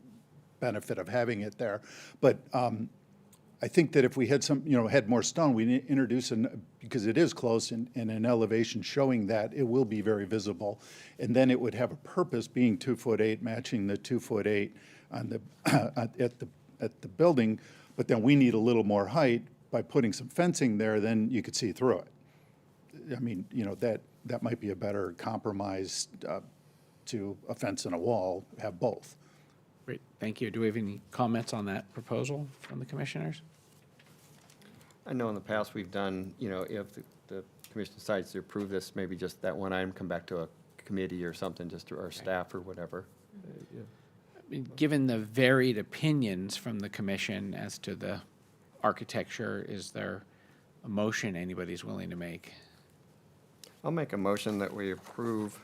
benefit of having it there. But I think that if we had had more stone, we'd introduce, because it is close, and an elevation showing that, it will be very visible. And then it would have a purpose, being 2'8", matching the 2'8" on the, at the building. But then we need a little more height. By putting some fencing there, then you could see through it. I mean, that might be a better compromise to a fence and a wall, have both. Great, thank you. Do we have any comments on that proposal from the commissioners? I know in the past we've done, if the commission decides to approve this, maybe just that one item come back to a committee or something, just to our staff or whatever. I mean, given the varied opinions from the commission as to the architecture, is there a motion anybody's willing to make? I'll make a motion that we approve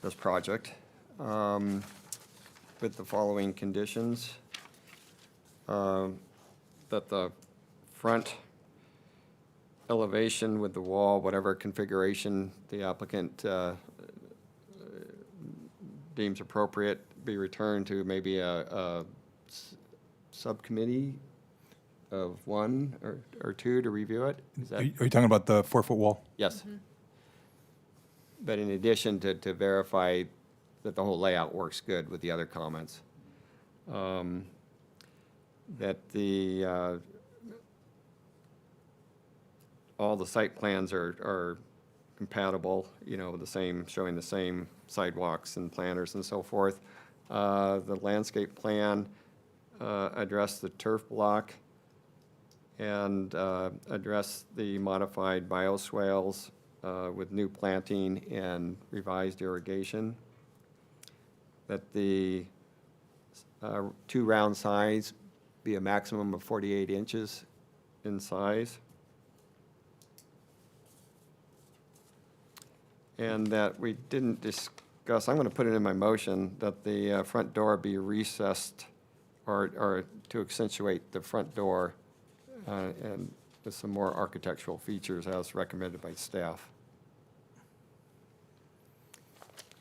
this project, with the following conditions. That the front elevation with the wall, whatever configuration the applicant deems appropriate, be returned to maybe a subcommittee of one or two to review it? Is that? Are you talking about the 4-foot wall? Yes. But in addition to verify that the whole layout works good with the other comments, that the, all the site plans are compatible, you know, the same, showing the same sidewalks and planters and so forth. The landscape plan address the turf block and address the modified bioswales with new planting and revised irrigation. That the two round signs be a maximum of 48 inches in size. And that we didn't discuss, I'm going to put it in my motion, that the front door be recessed or to accentuate the front door and with some more architectural features as recommended by staff.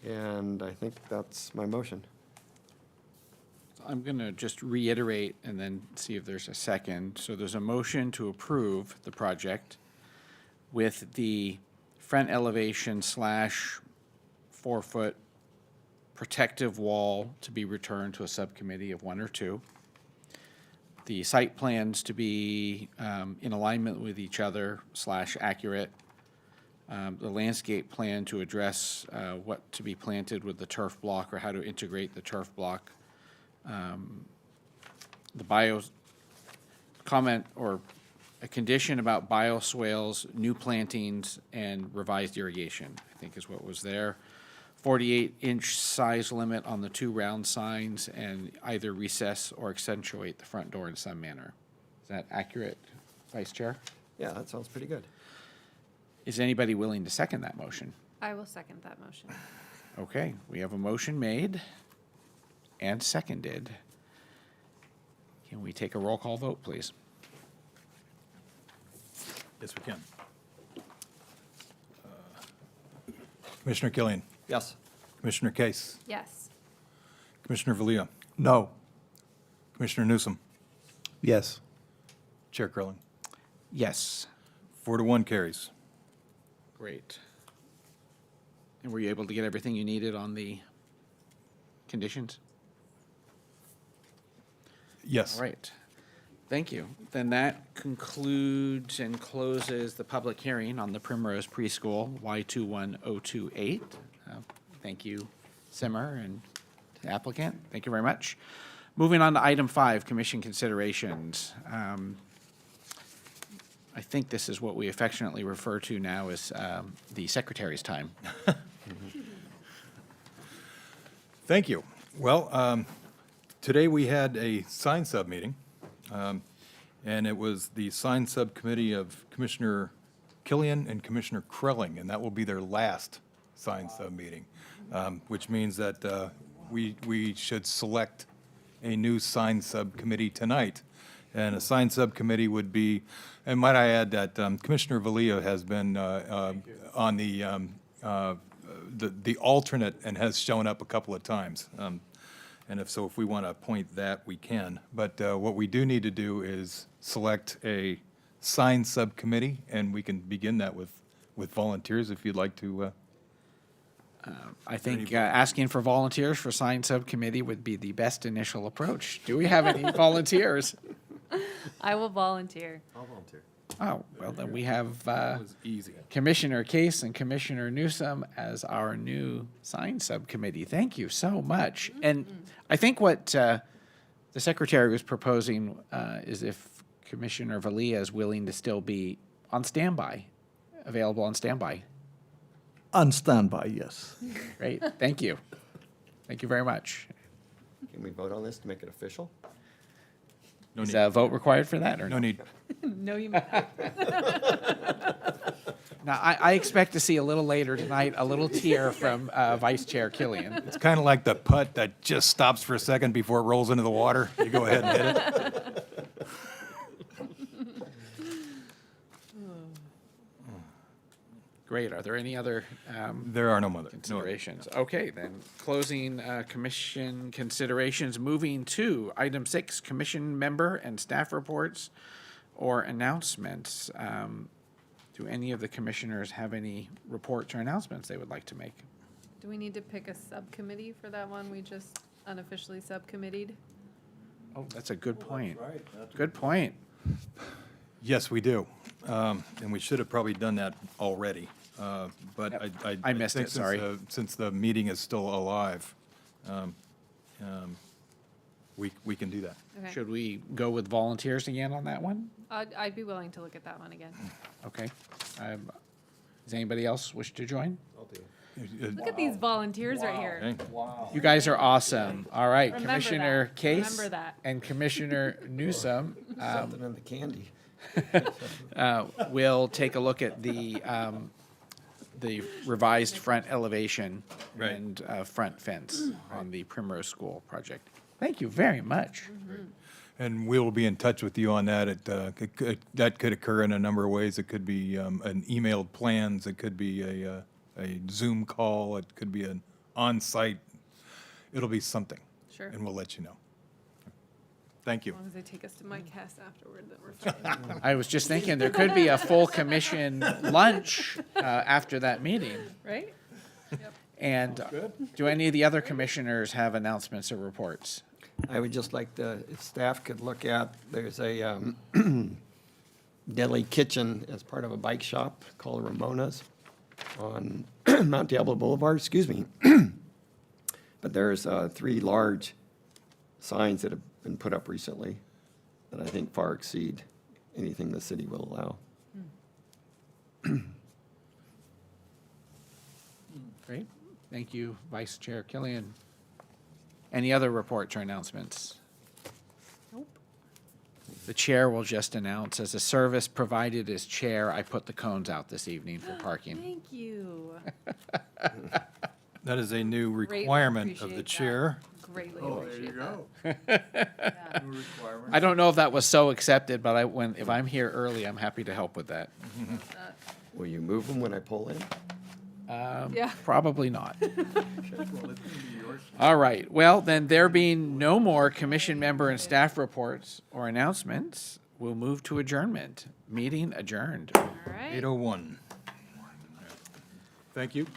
And I think that's my motion. I'm going to just reiterate and then see if there's a second. So there's a motion to approve the project with the front elevation / 4-foot protective wall to be returned to a subcommittee of one or two. The site plans to be in alignment with each other / accurate. The landscape plan to address what to be planted with the turf block or how to integrate the turf block. The comment or a condition about bioswales, new plantings, and revised irrigation, I think is what was there. 48-inch size limit on the two round signs and either recess or accentuate the front door in some manner. Is that accurate, Vice Chair? Yeah, that sounds pretty good. Is anybody willing to second that motion? I will second that motion. Okay, we have a motion made and seconded. Can we take a roll call vote, please? Yes, we can. Commissioner Killian, Yes. Commissioner Case, Yes. Commissioner Valia, No. Commissioner Newsom, Yes. Chair Curling. Yes. 4-1 carries. Great. And were you able to get everything you needed on the conditions? Yes. All right. Thank you. Then that concludes and closes the public hearing on the Primrose Preschool Y21028. Thank you, Simmer, and the applicant. Thank you very much. Moving on to item 5, commission considerations. I think this is what we affectionately refer to now as the secretary's time. Thank you. Well, today we had a sign sub meeting, and it was the sign subcommittee of Commissioner Killian and Commissioner Krelling, and that will be their last sign sub meeting, which means that we should select a new sign subcommittee tonight. And a sign subcommittee would be, and might I add that Commissioner Valia has been on the alternate and has shown up a couple of times. And if we want to appoint that, we can. But what we do need to do is select a sign subcommittee, and we can begin that with volunteers if you'd like to. I think asking for volunteers for sign subcommittee would be the best initial approach. Do we have any volunteers? I will volunteer. I'll volunteer. Oh, well, then we have was easy. Commissioner Case and Commissioner Newsom as our new sign subcommittee. Thank you so much. And I think what the secretary was proposing is if Commissioner Valia is willing to still be on standby, available on standby. On standby, yes. Great, thank you. Thank you very much. Can we vote on this to make it official? No Is need. a vote required for that or No no? need. No, you may not. Now, I expect to see a little later tonight, a little tear from Vice Chair Killian. It's kind of like the putt that just stops for a second before it rolls into the water. You go ahead and hit it. Great. Are there any other There are no other. considerations? Okay, then, closing commission considerations, moving to item 6, commission member and staff reports or announcements. Do any of the commissioners have any reports or announcements they would like to make? Do we need to pick a subcommittee for that one? We just unofficially subcommitteed? Oh, that's a good point. Good point. Yes, we do. And we should have probably done that already. But Yep. I I missed think it, sorry. Since the meeting is still alive, we can do that. Okay. Should we go with volunteers again on that one? I'd be willing to look at that one again. Okay. Does anybody else wish to join? Look at these volunteers right here. Okay. You guys are awesome. All right, Remember Commissioner that. Case Remember that. and Commissioner Newsom Something in the candy. will take a look at the revised front elevation Right. and front fence on the Primrose School project. Thank you very much. And we'll be in touch with you on that. That could occur in a number of ways. It could be an emailed plans, it could be a Zoom call, it could be an on-site. It'll be something. Sure. And we'll let you know. Thank you. As long as they take us to my cast afterward, that we're fine. I was just thinking, there could be a full commission lunch after that meeting. Right? And do any of the other commissioners have announcements or reports? I would just like if staff could look at, there's a deli kitchen as part of a bike shop called Ramona's on Mount Diablo Boulevard, excuse me. But there's 3 large signs that have been put up recently that I think far exceed anything the city will allow. Great. Thank you, Vice Chair Killian. Any other reports or announcements? Nope. The chair will just announce, as a service provided as chair, I put the cones out this evening for parking. Thank you. That is a new Greatly requirement of the appreciate chair. Greatly appreciate that. I don't know if that was so accepted, but if I'm here early, I'm happy to help with that. Will you move them when I pull in? Yeah. Probably not. All right, well, then there being no more commission member and staff reports or announcements, we'll move to adjournment. Meeting adjourned. All right. 8:01. Thank you.